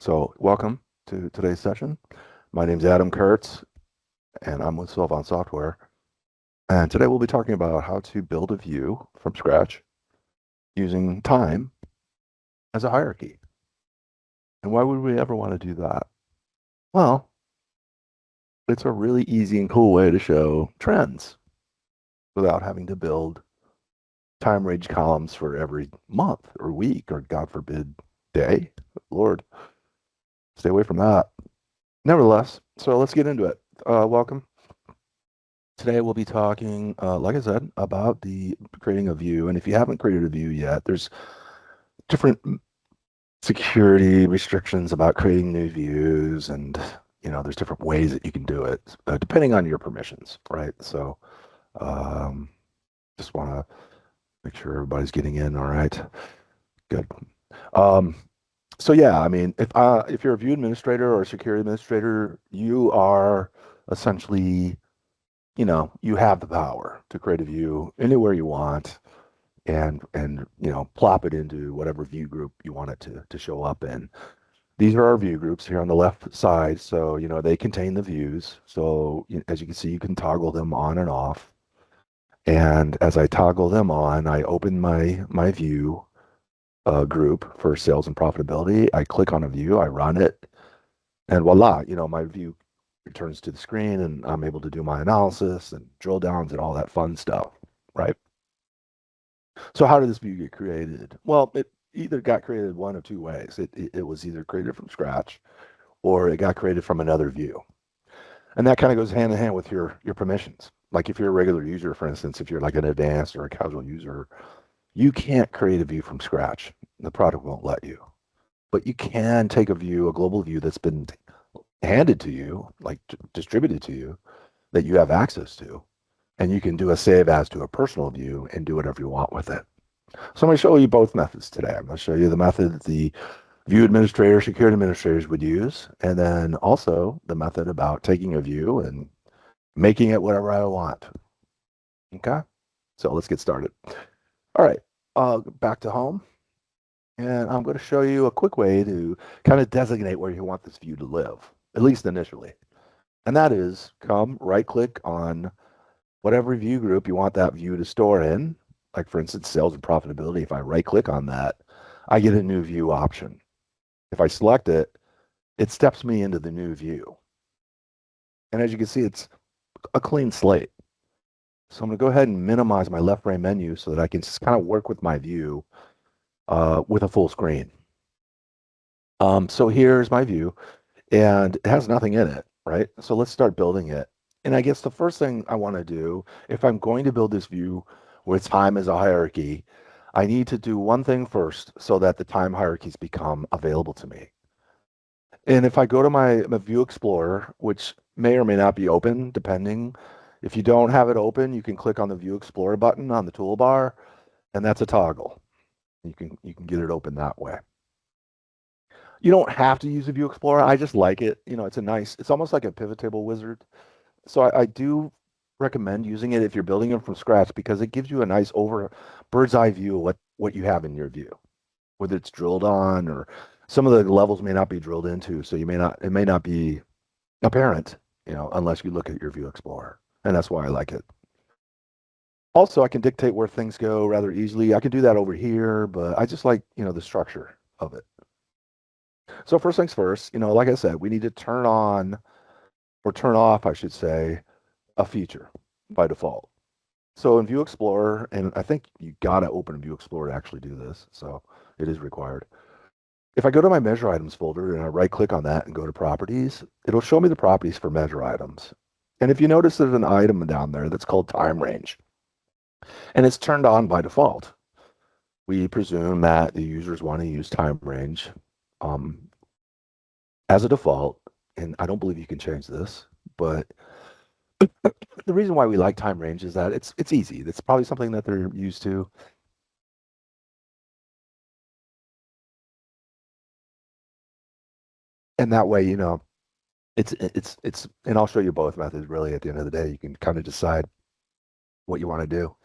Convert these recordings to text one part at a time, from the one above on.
So, welcome to today's session. My name's Adam Kurtz, and I'm with Sylvan Software. And today we'll be talking about how to build a view from scratch using time as a hierarchy. And why would we ever want to do that? Well, it's a really easy and cool way to show trends without having to build time range columns for every month or week or, God forbid, day. Lord, stay away from that. Nevertheless, so let's get into it. Welcome. Today we'll be talking, like I said, about the creating a view. And if you haven't created a view yet, there's different security restrictions about creating new views, and there's different ways that you can do it depending on your permissions, right? So, um, just want to make sure everybody's getting in. All right, good. Um, so yeah, I mean, if you're a view administrator or a security administrator, you are essentially you have the power to create a view anywhere you want and plop it into whatever view group you want it to show up in. These are our view groups here on the left side. So, they contain the views. So as you can see, you can toggle them on and off. And as I toggle them on, I open my view group for sales and profitability. I click on a view, I run it, and voila, my view returns to the screen and I'm able to do my analysis and drill downs and all that fun stuff, right? So how did this view get created? Well, it either got created one of two ways. It was either created from scratch or it got created from another view. And that kind of goes hand in hand with your permissions. Like if you're a regular user, for instance, if you're like an advanced or a casual user, you can't create a view from scratch. The product won't let you. But you can take a view, a global view that's been handed to you, like distributed to you, that you have access to, and you can do a save as to a personal view and do whatever you want with it. So I'm going to show you both methods today. I'm going to show you the method that the view administrator, security administrators would use, and then also the method about taking a view and making it whatever I want. Okay, so let's get started. All right, back to home, and I'm going to show you a quick way to kind of designate where you want this view to live, at least initially. And that is come right click on whatever view group you want that view to store in. Like for instance, sales and profitability. If I right click on that, I get a new view option. If I select it, it steps me into the new view. And as you can see, it's a clean slate. So I'm going to go ahead and minimize my left frame menu so that I can just kind of work with my view with a full screen. So here's my view, and it has nothing in it, right? So let's start building it. And I guess the first thing I want to do, if I'm going to build this view with time as a hierarchy, I need to do one thing first so that the time hierarchies become available to me. And if I go to my View Explorer, which may or may not be open, depending, if you don't have it open, you can click on the View Explorer button on the toolbar, and that's a toggle. You can get it open that way. You don't have to use a View Explorer. I just like it. It's almost like a pivot table wizard. So I do recommend using it if you're building them from scratch because it gives you a nice bird's eye view of what you have in your view, whether it's drilled on or some of the levels may not be drilled into, so it may not be apparent, unless you look at your View Explorer, and that's why I like it. Also, I can dictate where things go rather easily. I can do that over here, but I just like, the structure of it. So first things first, like I said, we need to turn on or turn off, I should say, a feature by default. So in View Explorer, and I think you gotta open View Explorer to actually do this, so it is required. If I go to my measure items folder and I right click on that and go to properties, it'll show me the properties for measure items. And if you notice there's an item down there that's called time range, and it's turned on by default. We presume that the users want to use time range um, as a default, and I don't believe you can change this, but the reason why we like time range is that it's easy. It's probably something that they're used to. And that way, it's and I'll show you both methods really at the end of the day. You can kind of decide what you want to do.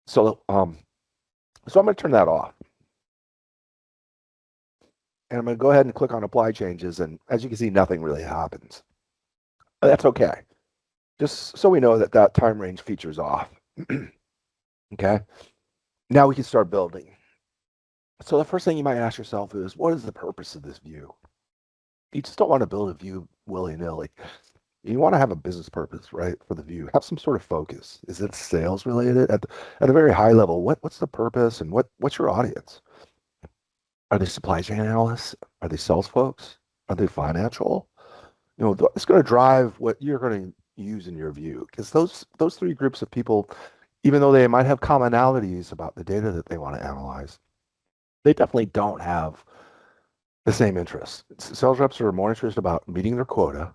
So so I'm going to turn that off. And I'm going to go ahead and click on apply changes. And as you can see, nothing really happens. That's okay. Just so we know that that time range feature's off. Okay. Now we can start building. So the first thing you might ask yourself is, what is the purpose of this view? You just don't want to build a view willy-nilly. You want to have a business purpose, right, for the view. Have some sort of focus. Is it sales related? At a very high level, what's the purpose and what's your audience? Are they supply chain analysts? Are they sales folks? Are they financial? It's going to drive what you're going to use in your view, because those three groups of people, even though they might have commonalities about the data that they want to analyze, they definitely don't have the same interests. Sales reps are more interested about meeting their quota.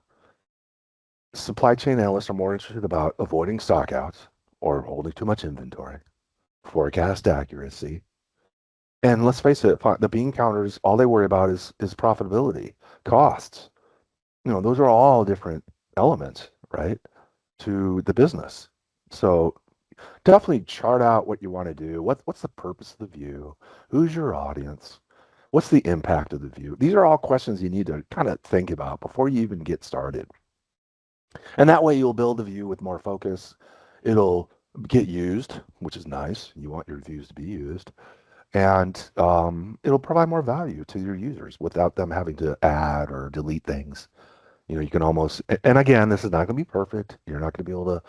Supply chain analysts are more interested about avoiding stockouts or holding too much inventory, forecast accuracy. And let's face it, the bean counters, all they worry about is profitability, costs. Those are all different elements, right, to the business. So definitely chart out what you want to do. What's the purpose of the view? Who's your audience? What's the impact of the view? These are all questions you need to kind of think about before you even get started. And that way you'll build a view with more focus. It'll get used, which is nice. You want your views to be used. And it'll provide more value to your users without them having to add or delete things. You can almost, and again, this is not going to be perfect. You're not going to be able to,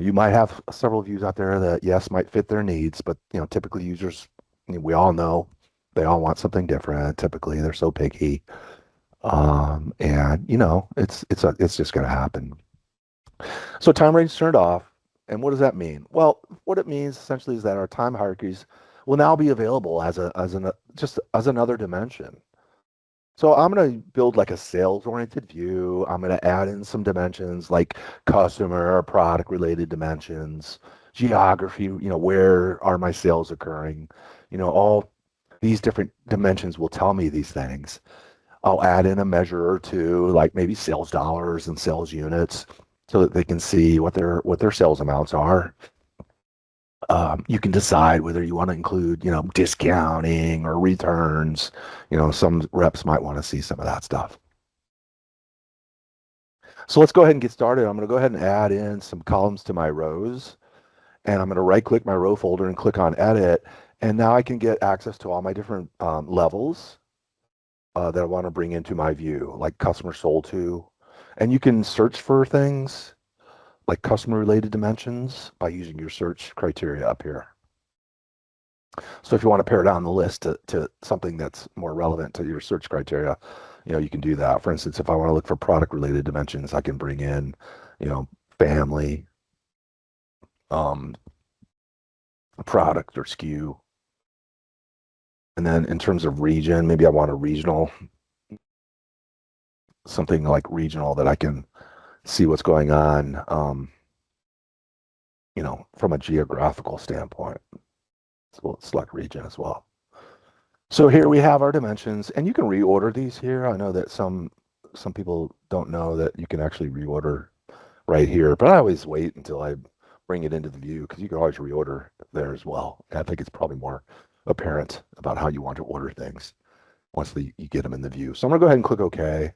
you might have several views out there that, yes, might fit their needs, but, typically users, we all know they all want something different. Typically, they're so picky. And it's just going to happen. So time range turned off. And what does that mean? Well, what it means essentially is that our time hierarchies will now be available just as another dimension. So I'm going to build like a sales-oriented view. I'm going to add in some dimensions like customer or product-related dimensions, geography, where are my sales occurring? All these different dimensions will tell me these things. I'll add in a measure or two, like maybe sales dollars and sales units, so that they can see what their sales amounts are. You can decide whether you want to include, discounting or returns. Some reps might want to see some of that stuff. So let's go ahead and get started. I'm going to go ahead and add in some columns to my rows. And I'm going to right-click my row folder and click on Edit. And now I can get access to all my different levels that I want to bring into my view, like customer sold to. And you can search for things like customer-related dimensions by using your search criteria up here. So if you want to pare down the list to something that's more relevant to your search criteria, you can do that. For instance, if I want to look for product-related dimensions, I can bring in, family, product or SKU. And then in terms of region, maybe I want a regional, something like regional that I can see what's going on, from a geographical standpoint. So we'll select region as well. So here we have our dimensions, and you can reorder these here. I know that some people don't know that you can actually reorder right here, but I always wait until I bring it into the view because you can always reorder there as well. I think it's probably more apparent about how you want to order things once you get them in the view. So I'm gonna go ahead and click OK.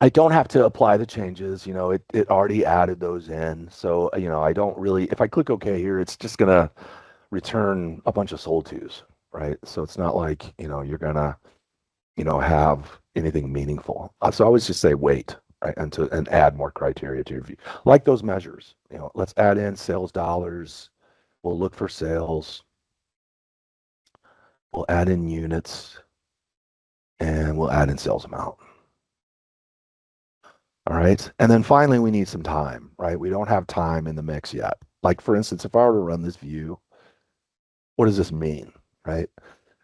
I don't have to apply the changes. It already added those in. So, I don't really, if I click OK here, it's just gonna return a bunch of sold tos, right? So it's not like, you're gonna, have anything meaningful. So I always just say wait, right? And add more criteria to your view. Like those measures, let's add in sales dollars. We'll look for sales. We'll add in units and we'll add in sales amount. All right. And then finally, we need some time, right? We don't have time in the mix yet. Like for instance, if I were to run this view, what does this mean, right?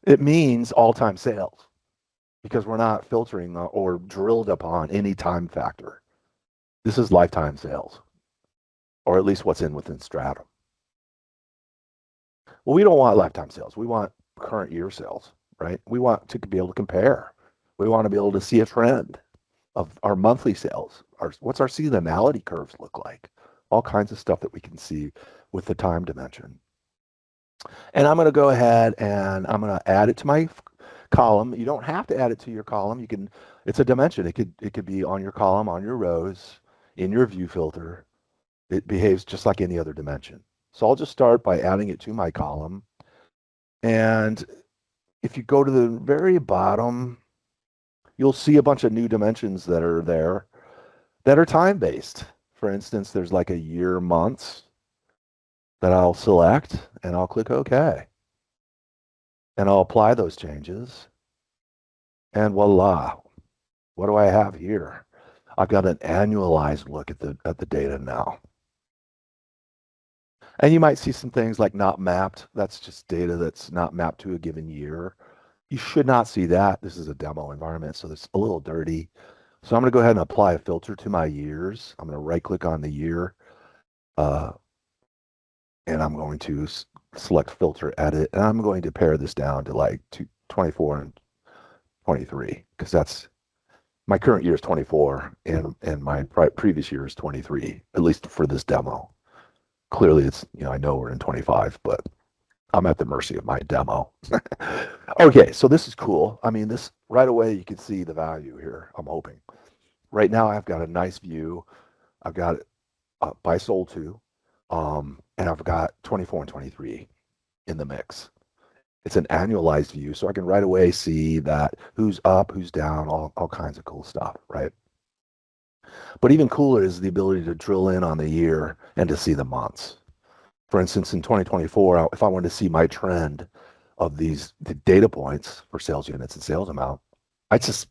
It means all-time sales because we're not filtering or drilled upon any time factor. This is lifetime sales, or at least what's within Stratum. Well, we don't want lifetime sales. We want current year sales, right? We want to be able to compare. We want to be able to see a trend of our monthly sales. What's our seasonality curves look like? All kinds of stuff that we can see with the time dimension. And I'm going to go ahead and I'm going to add it to my column. You don't have to add it to your column. You can, it's a dimension. It could be on your column, on your rows, in your view filter. It behaves just like any other dimension. So I'll just start by adding it to my column. And if you go to the very bottom, you'll see a bunch of new dimensions that are there that are time-based. For instance, there's like a year months that I'll select and I'll click OK. And I'll apply those changes. And voila, what do I have here? I've got an annualized look at the data now. And you might see some things like not mapped. That's just data that's not mapped to a given year. You should not see that. This is a demo environment, so it's a little dirty. So I'm going to go ahead and apply a filter to my years. I'm going to right click on the year, and I'm going to select filter edit, and I'm going to pare this down to like 24 and 23, because that's my current year is 24 and my previous year is 23, at least for this demo. Clearly it's, I know we're in 25, but I'm at the mercy of my demo. Okay, so this is cool. I mean, this right away, you can see the value here, I'm hoping. Right now, I've got a nice view. I've got it by sold to, and I've got 24 and 23 in the mix. It's an annualized view, so I can right away see that who's up, who's down, all kinds of cool stuff, right? But even cooler is the ability to drill in on the year and to see the months. For instance, in 2024, if I wanted to see my trend of the data points for sales units and sales amount, I just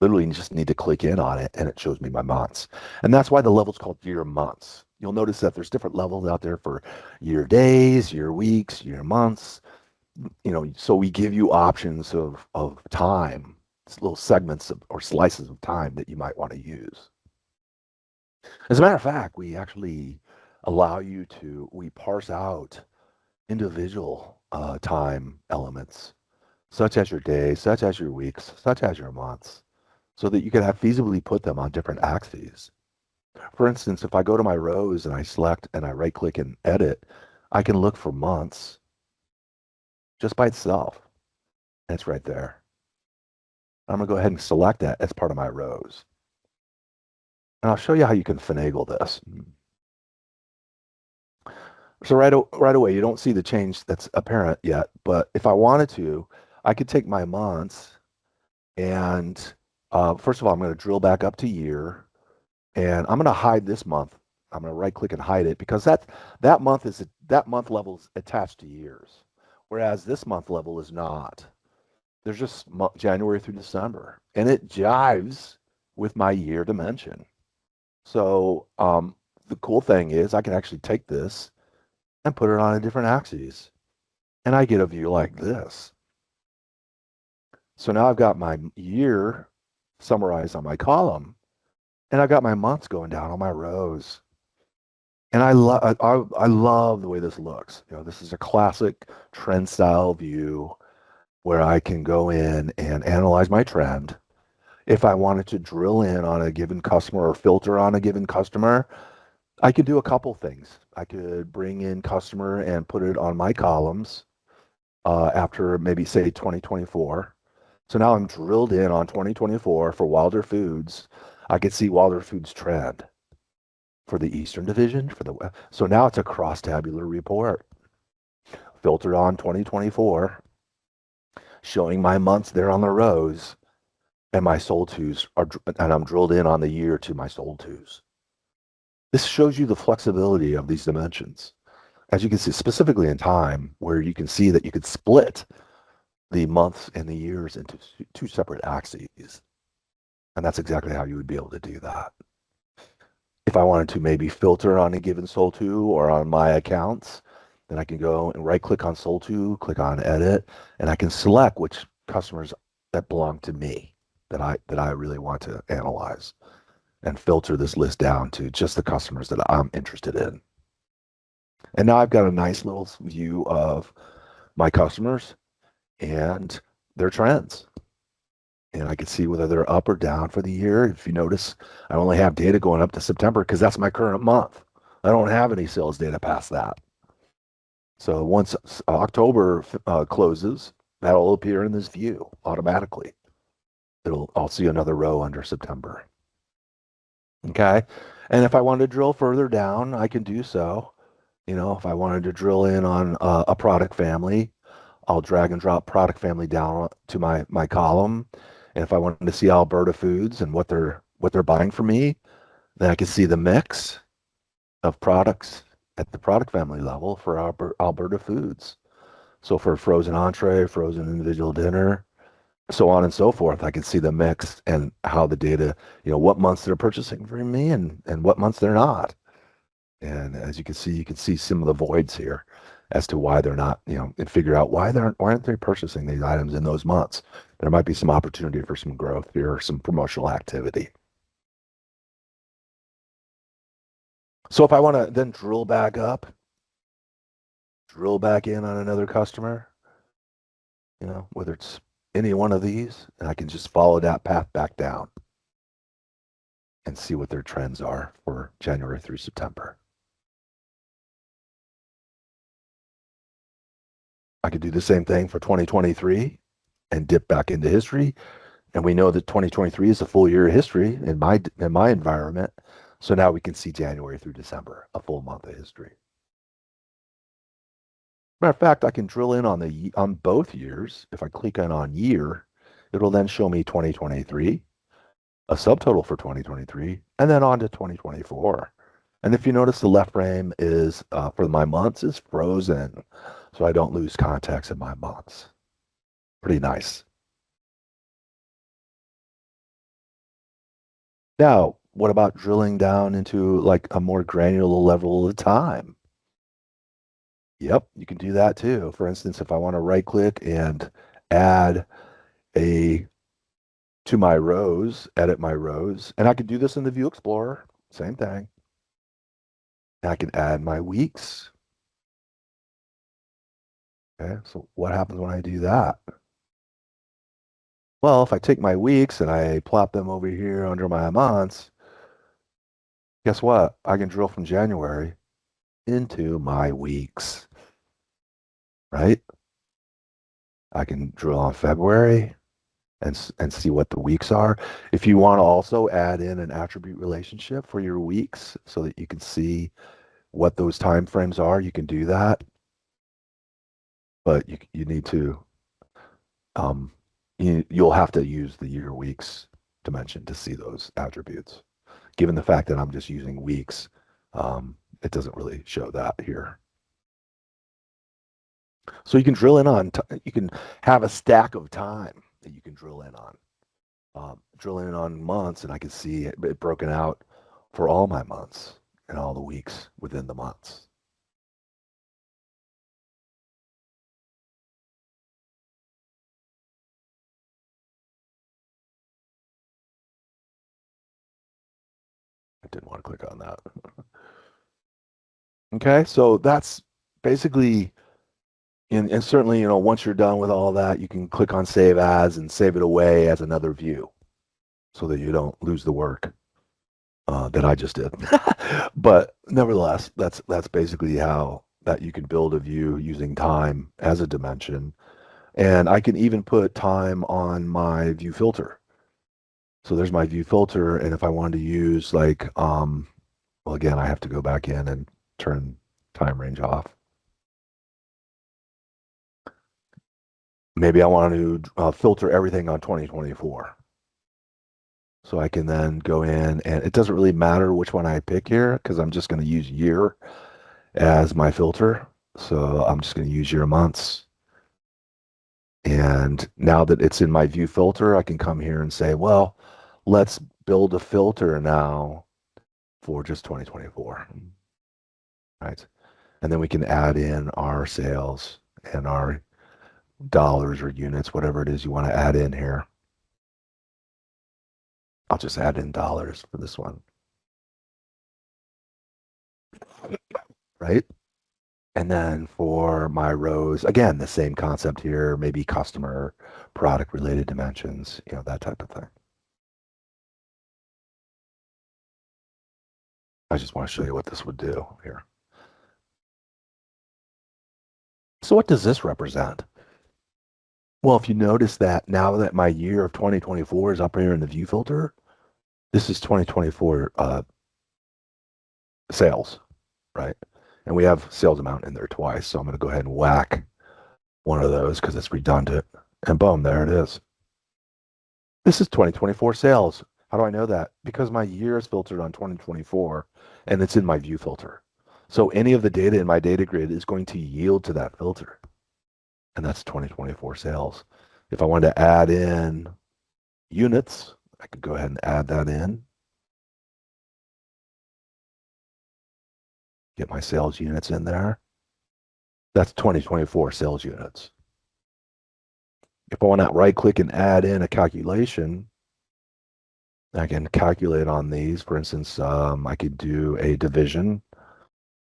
literally just need to click in on it and it shows me my months. And that's why the level's called year months. You'll notice that there's different levels out there for year days, year weeks, year months. So we give you options of time, little segments or slices of time that you might want to use. As a matter of fact, we actually allow you we parse out individual time elements, such as your days, such as your weeks, such as your months, so that you can have feasibly put them on different axes. For instance, if I go to my rows and I select and I right click and edit, I can look for months just by itself. And it's right there. I'm going to go ahead and select that as part of my rows. And I'll show you how you can finagle this. So right away, you don't see the change that's apparent yet. But if I wanted to, I could take my months and first of all, I'm going to drill back up to year. And I'm going to hide this month. I'm going to right click and hide it because that month level is attached to years, whereas this month level is not. There's just January through December, and it jives with my year dimension. So the cool thing is I can actually take this and put it on a different axis, and I get a view like this. So now I've got my year summarized on my column, and I've got my months going down on my rows. And I love the way this looks. This is a classic trend style view where I can go in and analyze my trend. If I wanted to drill in on a given customer or filter on a given customer, I could do a couple things. I could bring in customer and put it on my columns after maybe say 2024. So now I'm drilled in on 2024 for Wilder Foods. I could see Wilder Foods trend for the Eastern Division, so now it's a cross-tabular report filtered on 2024, showing my months there on the rows, and my sold tos and I'm drilled in on the year to my sold tos. This shows you the flexibility of these dimensions, as you can see, specifically in time, where you can see that you could split the months and the years into two separate axes, and that's exactly how you would be able to do that. If I wanted to maybe filter on a given sold to or on my accounts, then I can go and right click on sold to, click on edit, and I can select which customers that belong to me that I really want to analyze and filter this list down to just the customers that I'm interested in. And now I've got a nice little view of my customers and their trends. And I can see whether they're up or down for the year. If you notice, I only have data going up to September because that's my current month. I don't have any sales data past that. So once October closes, That'll appear in this view automatically. I'll see another row under September. Okay. And if I want to drill further down, I can do so. If I wanted to drill in on a product family, I'll drag and drop product family down to my column. And if I wanted to see Alberta Foods and what they're buying from me, then I can see the mix of products at the product family level for Alberta Foods. So for frozen entree, frozen individual dinner, so on and so forth, I can see the mix and how the data, what months they're purchasing from me and what months they're not. And as you can see some of the voids here as to why they're not, and figure out why aren't they purchasing these items in those months. There might be some opportunity for some growth here or some promotional activity. So if I want to then drill back in on another customer, whether it's any one of these, and I can just follow that path back down and see what their trends are for January through September. I could do the same thing for 2023 and dip back into history. And we know that 2023 is a full year of history in my environment. So now we can see January through December, a full month of history. Matter of fact, I can drill in on both years. If I click on year, it'll then show me 2023, a subtotal for 2023, and then on to 2024. And if you notice, the left frame is for my months is frozen, so I don't lose context in my months. Pretty nice. Now, what about drilling down into like a more granular level of time? Yep, you can do that too. For instance, if I want to right click and add a to my rows, edit my rows, and I can do this in the View Explorer, same thing. And I can add my weeks. Okay, so what happens when I do that? Well, if I take my weeks and I plop them over here under my months, guess what? I can drill from January into my weeks, right? I can drill on February and see what the weeks are. If you want to also add in an attribute relationship for your weeks so that you can see what those time frames are, you can do that. But you need to um, you'll have to use the year weeks dimension to see those attributes. Given the fact that I'm just using weeks, it doesn't really show that here. So you can drill in on, you can have a stack of time that you can drill in on. Drill in on months, and I can see it broken out for all my months and all the weeks within the months. I didn't want to click on that. Okay, so that's basically, and certainly, once you're done with all that, you can click on Save As and save it away as another view so that you don't lose the work that I just did. But nevertheless, that's basically how that you can build a view using time as a dimension. And I can even put time on my view filter. So there's my view filter. And if I wanted to use well, again, I have to go back in and turn time range off. Maybe I want to filter everything on 2024. So I can then go in, and it doesn't really matter which one I pick here because I'm just going to use year as my filter. So I'm just going to use year months. And now that it's in my view filter, I can come here and say, well, let's build a filter now for just 2024. Right. And then we can add in our sales and our dollars or units, whatever it is you want to add in here. I'll just add in dollars for this one. Right. And then for my rows, again, the same concept here, maybe customer, product related dimensions, that type of thing. I just want to show you what this would do here. So what does this represent? Well, if you notice that now that my year of 2024 is up here in the view filter, this is 2024 sales, right? And we have sales amount in there twice. So I'm going to go ahead and whack one of those because it's redundant. And boom, there it is. This is 2024 sales. How do I know that? Because my year is filtered on 2024 and it's in my view filter. So any of the data in my data grid is going to yield to that filter. And that's 2024 sales. If I wanted to add in units, I could go ahead and add that in. Get my sales units in there. That's 2024 sales units. If I want to right click and add in a calculation, I can calculate on these. For instance, I could do a division,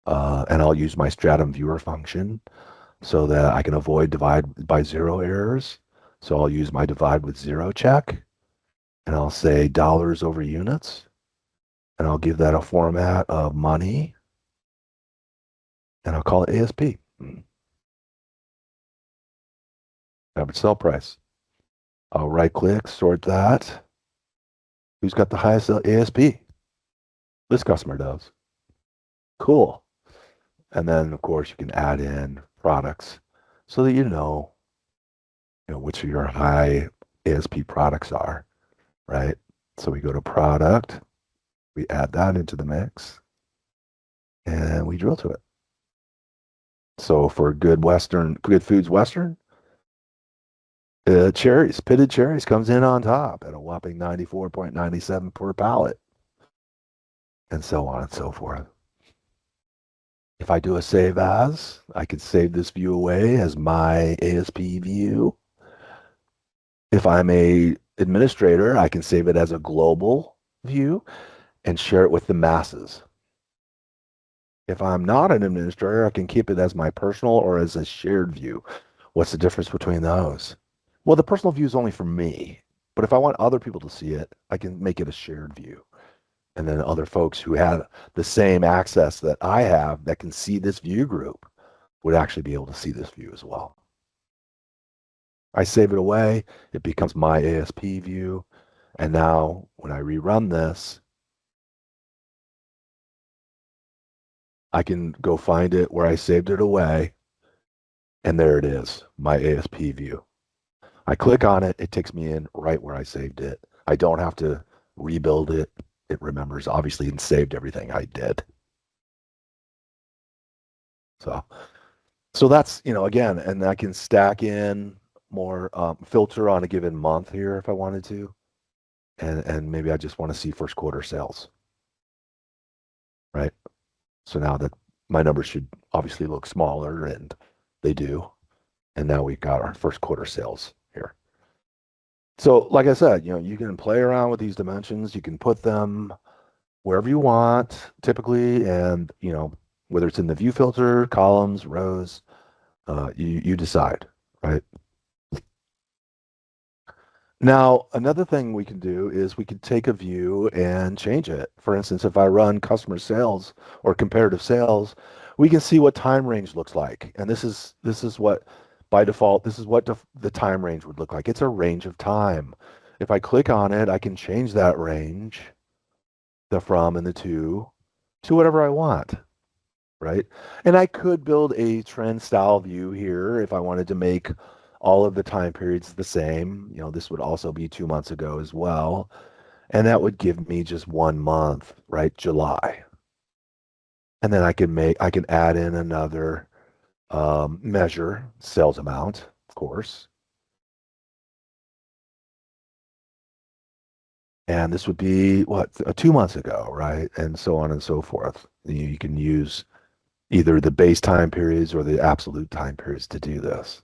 and I'll use my Stratum viewer function so that I can avoid divide by zero errors. So I'll use my divide with zero check, and I'll say dollars over units, and I'll give that a format of money, and I'll call it ASP, average sell price. I'll right click, sort that. Who's got the highest ASP? This customer does. Cool. And then, of course, you can add in products so that which of your high ASP products are, right? So we go to product, we add that into the mix, and we drill to it. So for good foods Western, pitted cherries comes in on top at a whopping 94.97 per pallet, and so on and so forth. If I do a save as, I could save this view away as my ASP view. If I'm a administrator, I can save it as a global view and share it with the masses. If I'm not an administrator, I can keep it as my personal or as a shared view. What's the difference between those? Well, the personal view is only for me, but if I want other people to see it, I can make it a shared view. And then other folks who have the same access that I have that can see this view group would actually be able to see this view as well. I save it away. It becomes my ASP view. And now when I rerun this, I can go find it where I saved it away. And there it is, my ASP view. I click on it. It takes me in right where I saved it. I don't have to rebuild it. It remembers, obviously, and saved everything I did. So that's, again, and I can stack in more filter on a given month here if I wanted to. And maybe I just want to see first quarter sales, right? So now that my numbers should obviously look smaller, and they do. And now we've got our first quarter sales here. So like I said, you can play around with these dimensions. You can put them wherever you want, typically, and whether it's in the view filter, columns, rows, you decide, right? Now, another thing we can do is we could take a view and change it. For instance, if I run customer sales or comparative sales, we can see what time range looks like. And this is what, by default, this is what the time range would look like. It's a range of time. If I click on it, I can change that range, the from and the to whatever I want, right? And I could build a trend style view here if I wanted to make all of the time periods the same. This would also be 2 months ago as well. And that would give me just 1 month, right? July. And then I can add in another measure, sales amount, of course. And this would be 2 months ago, right? And so on and so forth. You can use either the base time periods or the absolute time periods to do this.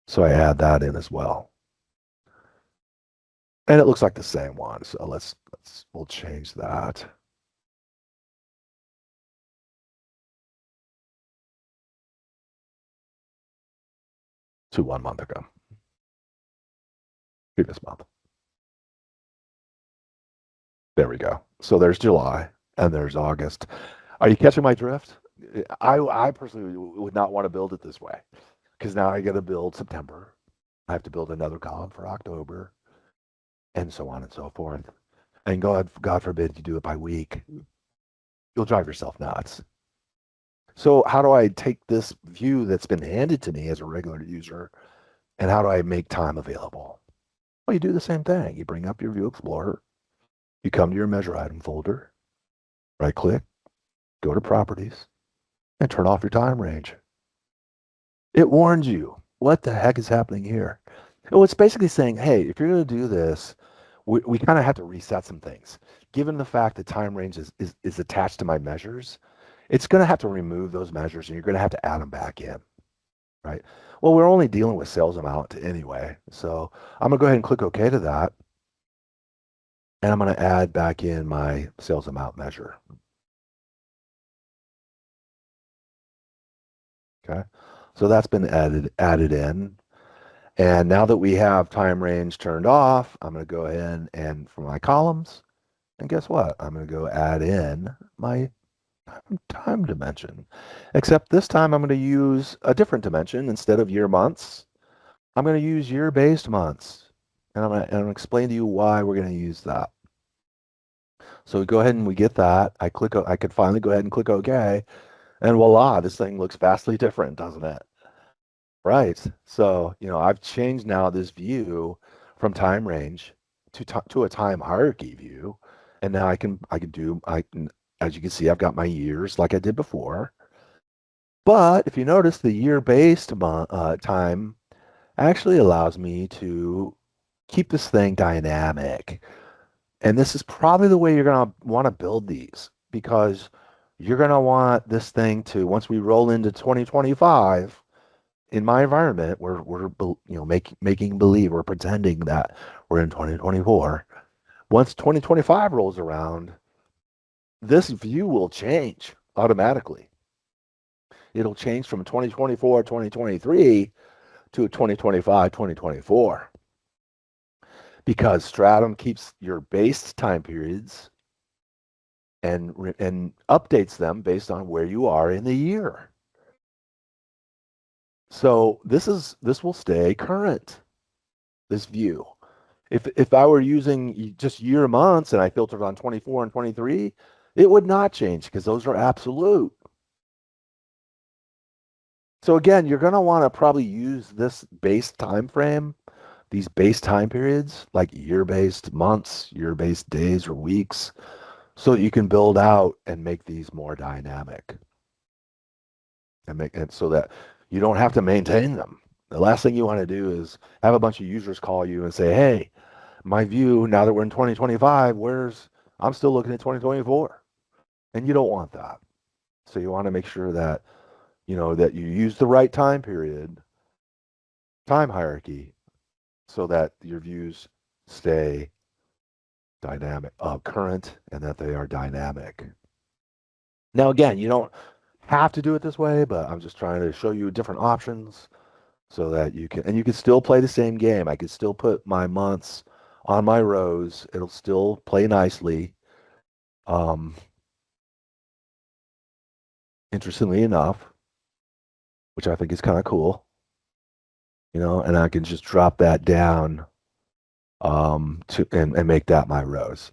So I add that in as well. And it looks like the same one. So we'll change that. To 1 month ago. Previous month. There we go. So there's July and there's August. Are you catching my drift? I personally would not want to build it this way because now I got to build September I have to build another column for October, and so on and so forth. And God forbid you do it by week. You'll drive yourself nuts. So how do I take this view that's been handed to me as a regular user, and how do I make time available? Well, you do the same thing. You bring up your View Explorer, you come to your measure item folder, right click, go to properties, and turn off your time range. It warns you. What the heck is happening here? Well, it's basically saying, hey, if you're going to do this, we kind of have to reset some things. Given the fact that time range is attached to my measures, it's going to have to remove those measures and you're going to have to add them back in, right? Well, we're only dealing with sales amount anyway. So I'm going to go ahead and click OK to that. And I'm going to add back in my sales amount measure. Okay. So that's been added in. And now that we have time range turned off, I'm going to go ahead and for my columns, and guess what? I'm going to go add in my time dimension. Except this time I'm going to use a different dimension. Instead of year months, I'm going to use year-based months. And I'm going to explain to you why we're going to use that. So we go ahead and we get that. I could finally go ahead and click OK. And voila, this thing looks vastly different, doesn't it? Right. So, I've changed now this view from time range to a time hierarchy view. And now as you can see, I've got my years like I did before. But if you notice, the year-based time actually allows me to keep this thing dynamic. And this is probably the way you're going to want to build these because you're going to want this thing to, once we roll into 2025, in my environment, we're making believe, we're pretending that we're in 2024. Once 2025 rolls around, this view will change automatically. It'll change from 2024, 2023 to 2025, 2024 because Stratum keeps your base time periods and updates them based on where you are in the year. So this will stay current, this view. If I were using just year months and I filtered on 24 and 23, it would not change because those are absolute. So again, you're going to want to probably use this base time frame, these base time periods, like year-based months, year-based days or weeks, so that you can build out and make these more dynamic and so that you don't have to maintain them. The last thing you want to do is have a bunch of users call you and say, hey, my view, now that we're in 2025, I'm still looking at 2024. And you don't want that. So you want to make sure that, that you use the right time period, time hierarchy, so that your views stay dynamic, current, and that they are dynamic. Now, again, you don't have to do it this way, but I'm just trying to show you different options so that you can still play the same game. I could still put my months on my rows. It'll still play nicely. Interestingly enough, which I think is kind of cool, and I can just drop that down to and make that my rows.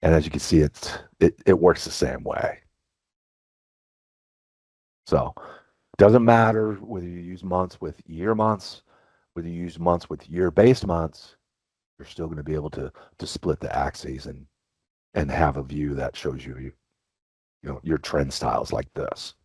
And as you can see, it works the same way. So it doesn't matter whether you use months with year months, whether you use months with year-based months, you're still going to be able to split the axes and have a view that shows you your trend styles like this.